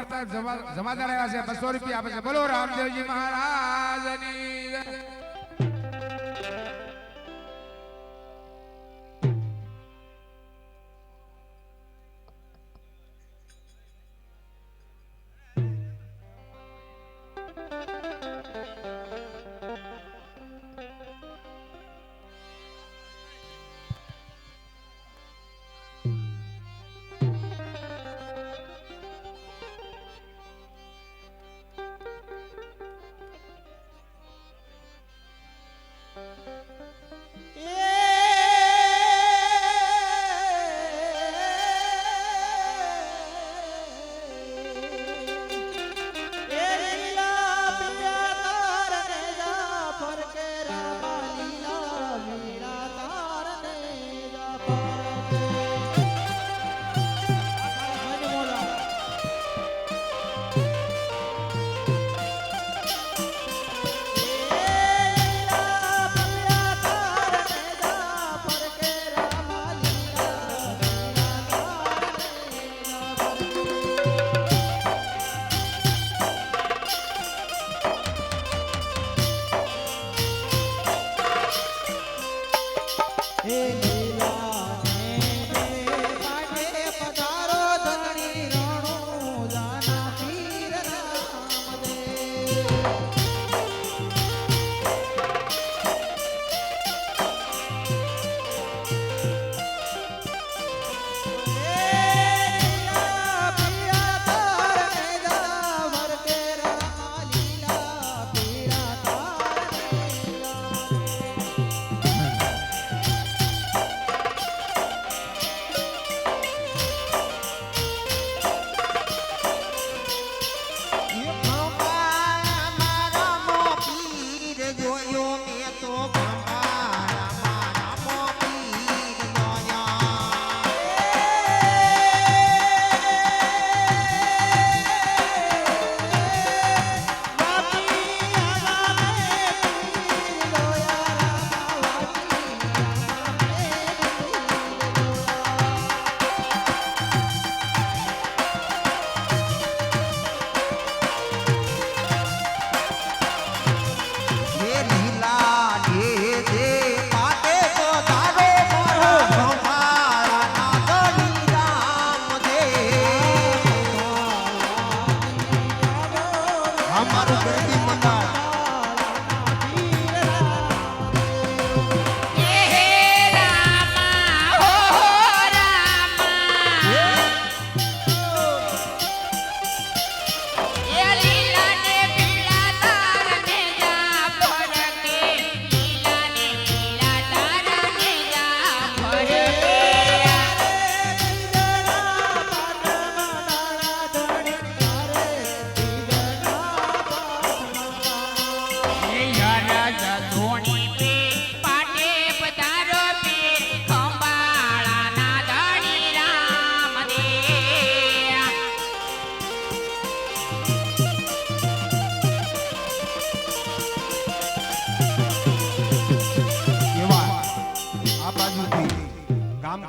મારતા જમાદાર આવ્યા છે 200 રૂપિયા આપે છે બોલો રામદેવજી મહારાજની જય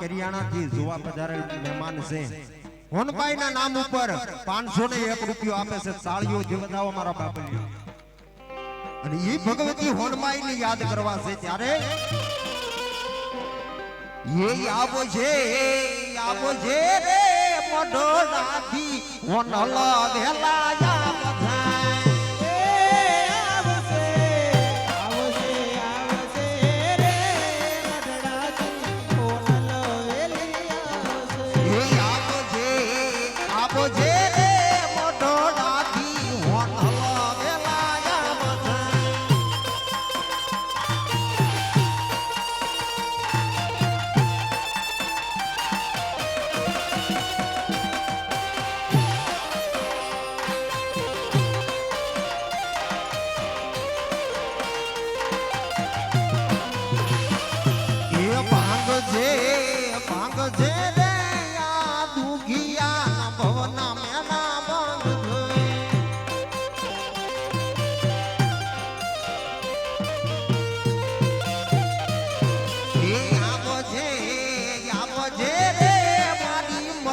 કરિયાણાથી જોવા પધારેલ મહેમાન છે હોનબાઈના નામ ઉપર 501 રૂપિયો આપે છે તાળીઓ જીવદાવો મારા બાપલિયો અને ઈ ભગવતી હોનબાઈને યાદ કરવા છે ત્યારે એ આવો છે રે મઢોડાથી હોનલા વેલા યા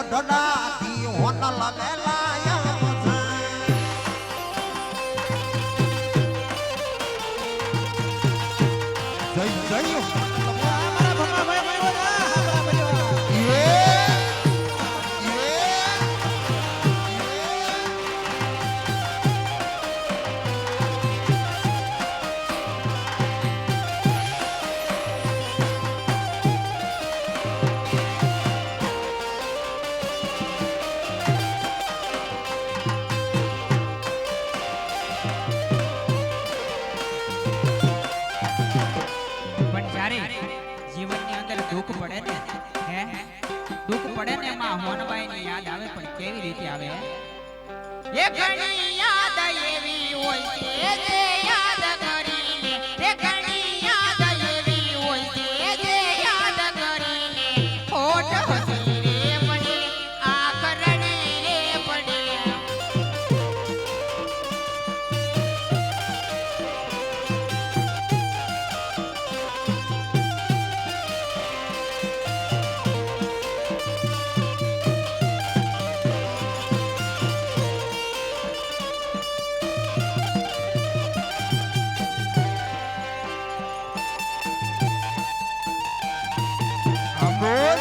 ઢડા થી હોનલ લેલાયા પડે ને હે દુઃખ પડે ને માં હોનબાઈ ની યાદ આવે પણ કેવી રીતે આવે એ ઘણી યાદ એવી હોય છે જે યાદ કરીને એ ઘણી યાદ એવી હોય છે જે યાદ કરીને ખોટ હસી રે પડે આંખ રડી રે પડે બોલ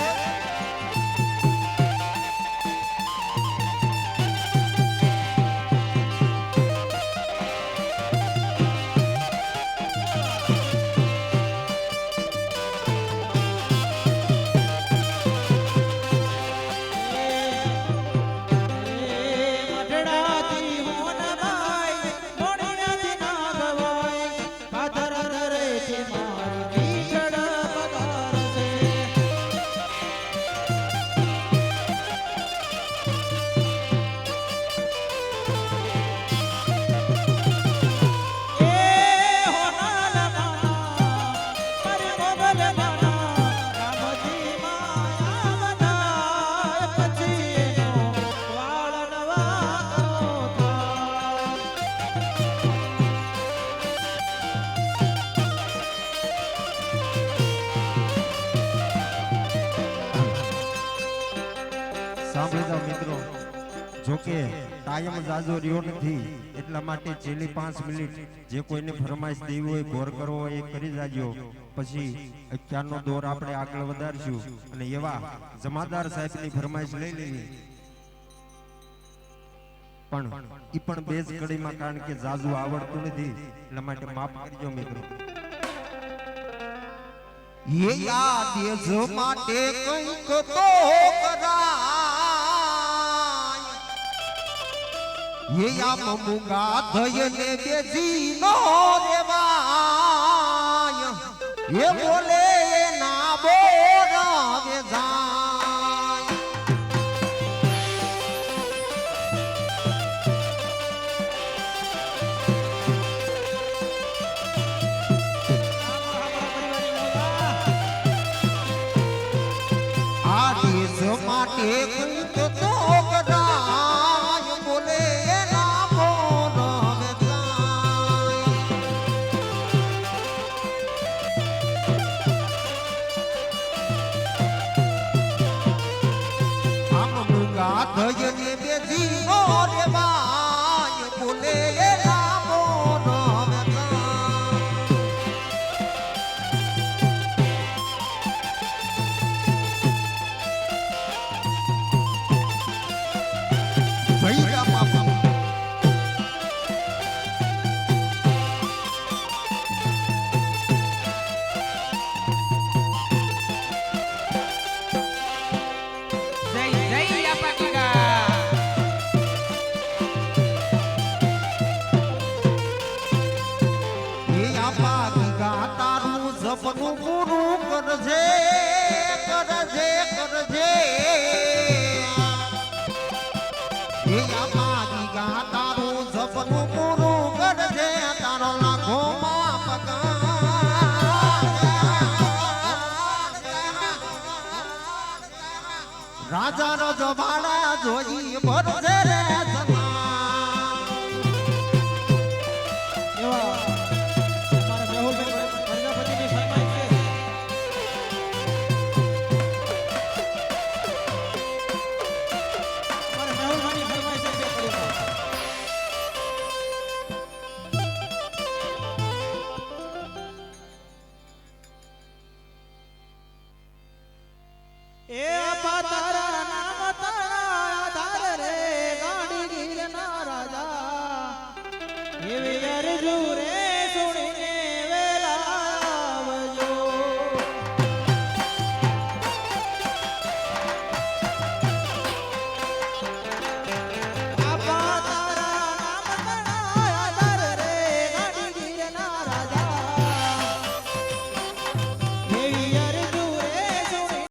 સાંભળી જાઓ મિત્રો, જોકે ટાઈમ જાજો રહ્યો નથી એટલા માટે છેલ્લી 5 મિનિટ જે કોઈને ફરમાઈશ દેવી હોય ગોર કરવો હોય એ કરી જાજો. પછી અત્યારનો દોર આપણે આગળ વધારશું અને એવા જમાદાર સાહેબની ફરમાઈશ લઈ લેવી. પણ ઈ પણ બે જ કડીમાં, કારણ કે જાજુ આવડતું નથી એટલા માટે માફ કરજો મિત્રો. ये आदेश माटे કંઈક તો કરાય, ये આમ મુંગા ધયને બેસી નો રેવાય, ये બોલે ના બોરાવે જાય. આદેશ માટે કંઈક તો કરાય, બોલે ના બોરાવે જાય. આમ મૂંગા ધયને બેસી નો રેવાય, બોલે ના બોરાવે જાય. ભૈયા બાપા જય જય આપા એ આપા ગીગા તારું સપનું પૂરું કરજે, કરજે, કરજે. એ આપા ગીગા તારું સપનું પૂરું કરજે, તારો લાખો માં પગાર. રાજા નો જમાડા જોઈ ભરશે રે સના. એ